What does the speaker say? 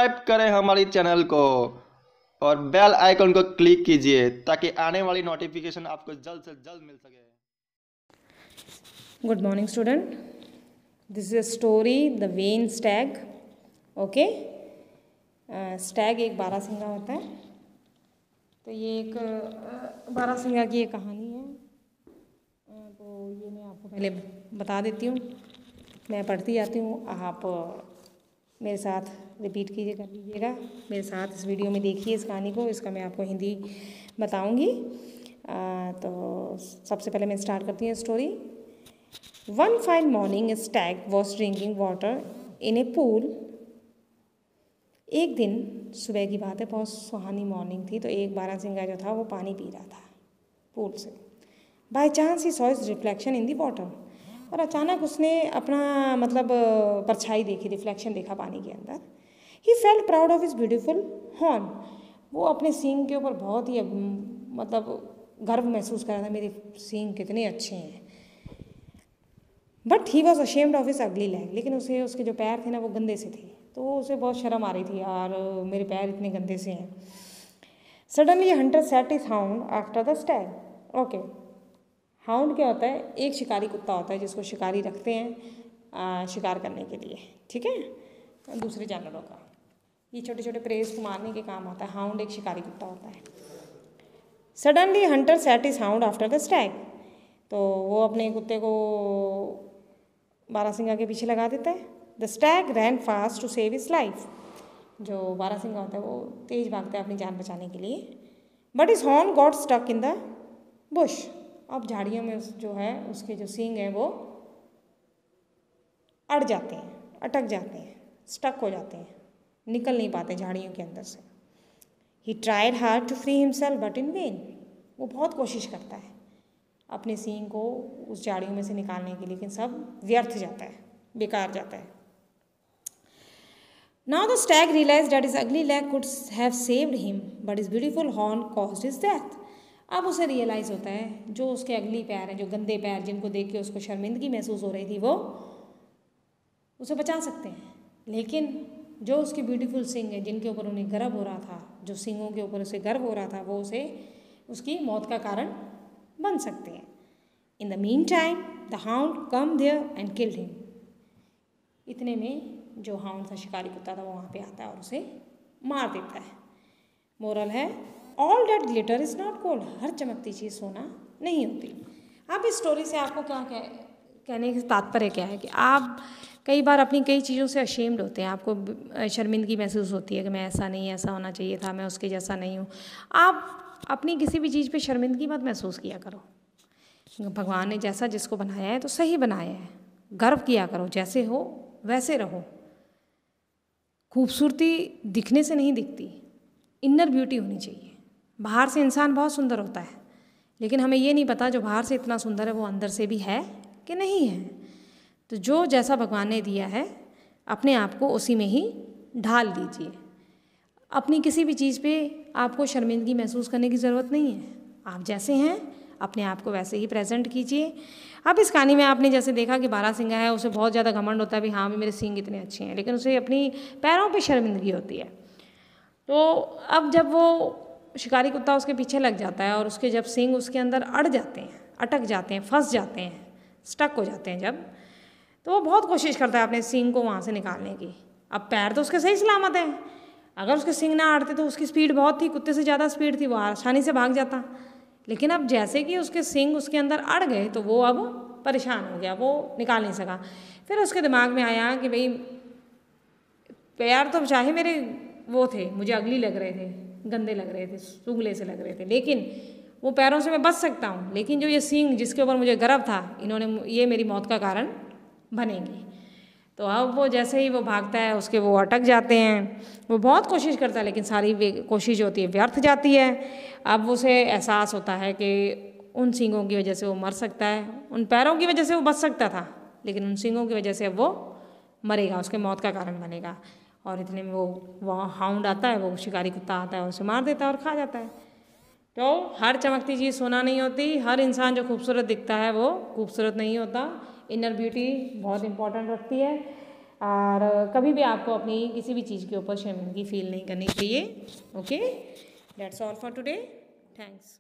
Subscribe करें हमारी channel को और बेल आइकन को क्लिक कीजिए ताकि आने वाली नोटिफिकेशन आपको जल्द से जल्द मिल सके। Good morning, student. This is a story, The Vain Stag. Okay? Stag एक बारहसिंगा होता है। तो ये एक बारहसिंगा की एक कहानी है। तो ये मैं आपको पहले बता देती हूँ, मैं पढ़ती जाती हूँ, आप मेरे साथ रिपीट कर लीजिएगा, मेरे साथ इस वीडियो में देखिए इस कहानी को। इसका मैं आपको हिंदी बताऊँगी। तो सबसे पहले मैं स्टार्ट करती हूँ story. One fine morning Stag was drinking water in A pool. एक दिन सुबह की बात है, बहुत सुहानी मॉर्निंग थी। तो एक बारहसिंगा जो था वो पानी पी रहा था पूल से। By chance he saw his reflection in the water. और अचानक उसने अपना परछाई देखी, रिफ्लेक्शन देखा पानी के अंदर। He felt proud of his beautiful horn. वो अपने सींग के ऊपर बहुत ही गर्व महसूस कर रहा था, मेरे सींग कितने अच्छे हैं। But he was ashamed of his ugly leg. लेकिन उसके जो पैर थे ना वो गंदे से थे, तो उसे बहुत शर्म आ रही थी, यार मेरे पैर इतने गंदे से हैं। Suddenly Hunter set his hound after the Stag. Okay, hound क्या होता है? एक शिकारी कुत्ता होता है जिसको शिकारी रखते हैं शिकार करने के लिए, ठीक है, दूसरे जानवरों का। ये छोटे छोटे प्रेस को मारने के काम आता है। हाउंड एक शिकारी कुत्ता होता है। Suddenly Hunter set his hound after the Stag. तो वो अपने कुत्ते को बारहसिंगा के पीछे लगा देता है। The stag ran fast to save his life. जो बारहसिंगा होता है वो तेज भागता है अपनी जान बचाने के लिए। But his horn got stuck in the bush. अब झाड़ियों में जो है उसके जो सींग हैं वो अड़ जाते हैं, अटक जाते हैं, स्टक हो जाते हैं, निकल नहीं पाते झाड़ियों के अंदर से। He tried hard to free himself but in vain. वो बहुत कोशिश करता है अपने सींग को उस झाड़ियों में से निकालने की, लेकिन सब व्यर्थ जाता है, बेकार जाता है। Now the stag realised that his ugly leg could have saved him but his beautiful horn caused his death. अब उसे रियलाइज़ होता है जो उसके अगली पैर हैं, जो गंदे पैर जिनको देख के उसको शर्मिंदगी महसूस हो रही थी, वो उसे बचा सकते हैं। लेकिन जो उसके ब्यूटीफुल सिंग हैं जिनके ऊपर उन्हें गर्व हो रहा था, जो सिंगों के ऊपर उसे गर्व हो रहा था, वो उसे उसकी मौत का कारण बन सकते हैं। In the meantime the hound come there and killed him. इतने में जो हाउंड था, शिकारी कुत्ता था, वो वहाँ पे आता है और उसे मार देता है। मोरल है, all that glitter is not gold. हर चमकती चीज़ सोना नहीं होती। अब इस स्टोरी से आपको क्या कहने का तात्पर्य क्या है कि आप कई बार अपनी कई चीज़ों से अशेम्ड होते हैं, आपको शर्मिंदगी महसूस होती है कि मैं ऐसा नहीं, ऐसा होना चाहिए था, मैं उसके जैसा नहीं हूँ। आप अपनी किसी भी चीज़ पे शर्मिंदगी मत महसूस किया करो। भगवान ने जैसा जिसको बनाया है तो सही बनाया है। गर्व किया करो, जैसे हो वैसे रहो। खूबसूरती दिखने से नहीं दिखती, इनर ब्यूटी होनी चाहिए। बाहर से इंसान बहुत सुंदर होता है, लेकिन हमें ये नहीं पता जो बाहर से इतना सुंदर है वो अंदर से भी है कि नहीं है। तो जो जैसा भगवान ने दिया है अपने आप को उसी में ही ढाल दीजिए। अपनी किसी भी चीज़ पे आपको शर्मिंदगी महसूस करने की ज़रूरत नहीं है। आप जैसे हैं अपने आप को वैसे ही प्रेजेंट कीजिए। अब इस कहानी में आपने जैसे देखा कि बारहसिंगा है, उसे बहुत ज़्यादा घमंड होता है भी हाँ भी मेरे सींग इतने अच्छे हैं, लेकिन उसे अपनी पैरों पे शर्मिंदगी होती है। तो अब जब वो शिकारी कुत्ता उसके पीछे लग जाता है और उसके जब सींग उसके अंदर अड़ जाते हैं, अटक जाते हैं, फंस जाते हैं, स्टक हो जाते हैं जब, तो वो बहुत कोशिश करता है अपने सींग को वहाँ से निकालने की। अब पैर तो उसके सही सलामत हैं, अगर उसके सींग ना अड़ते तो उसकी स्पीड बहुत थी, कुत्ते से ज़्यादा स्पीड थी, वो आसानी से भाग जाता। लेकिन अब जैसे कि उसके सींग उसके अंदर अड़ गए तो वो अब परेशान हो गया, वो निकाल नहीं सका। फिर उसके दिमाग में आया कि भाई पैर तो चाहे मेरे वो थे, मुझे अगली लग रहे थे, गंदे लग रहे थे, सुगले से लग रहे थे, लेकिन वो पैरों से मैं बच सकता हूँ, लेकिन जो ये सींग जिसके ऊपर मुझे गर्व था, इन्होंने ये मेरी मौत का कारण बनेंगे। तो अब वो जैसे ही वो भागता है उसके वो अटक जाते हैं। वो बहुत कोशिश करता है लेकिन सारी कोशिश होती है व्यर्थ जाती है। अब उसे एहसास होता है कि उन सींगों की वजह से वो मर सकता है, उन पैरों की वजह से वो बच सकता था, लेकिन उन सींगों की वजह से अब वो मरेगा, उसके मौत का कारण बनेगा। और इतने में वो हाउंड आता है, वो शिकारी कुत्ता आता है और उसे मार देता है और खा जाता है। तो हर चमकती चीज़ सोना नहीं होती, हर इंसान जो खूबसूरत दिखता है वो खूबसूरत नहीं होता। इनर ब्यूटी बहुत इंपॉर्टेंट रखती है। और कभी भी आपको अपनी किसी भी चीज़ के ऊपर शर्मिंदगी फील नहीं करनी चाहिए। Okay, that's all for today, thanks.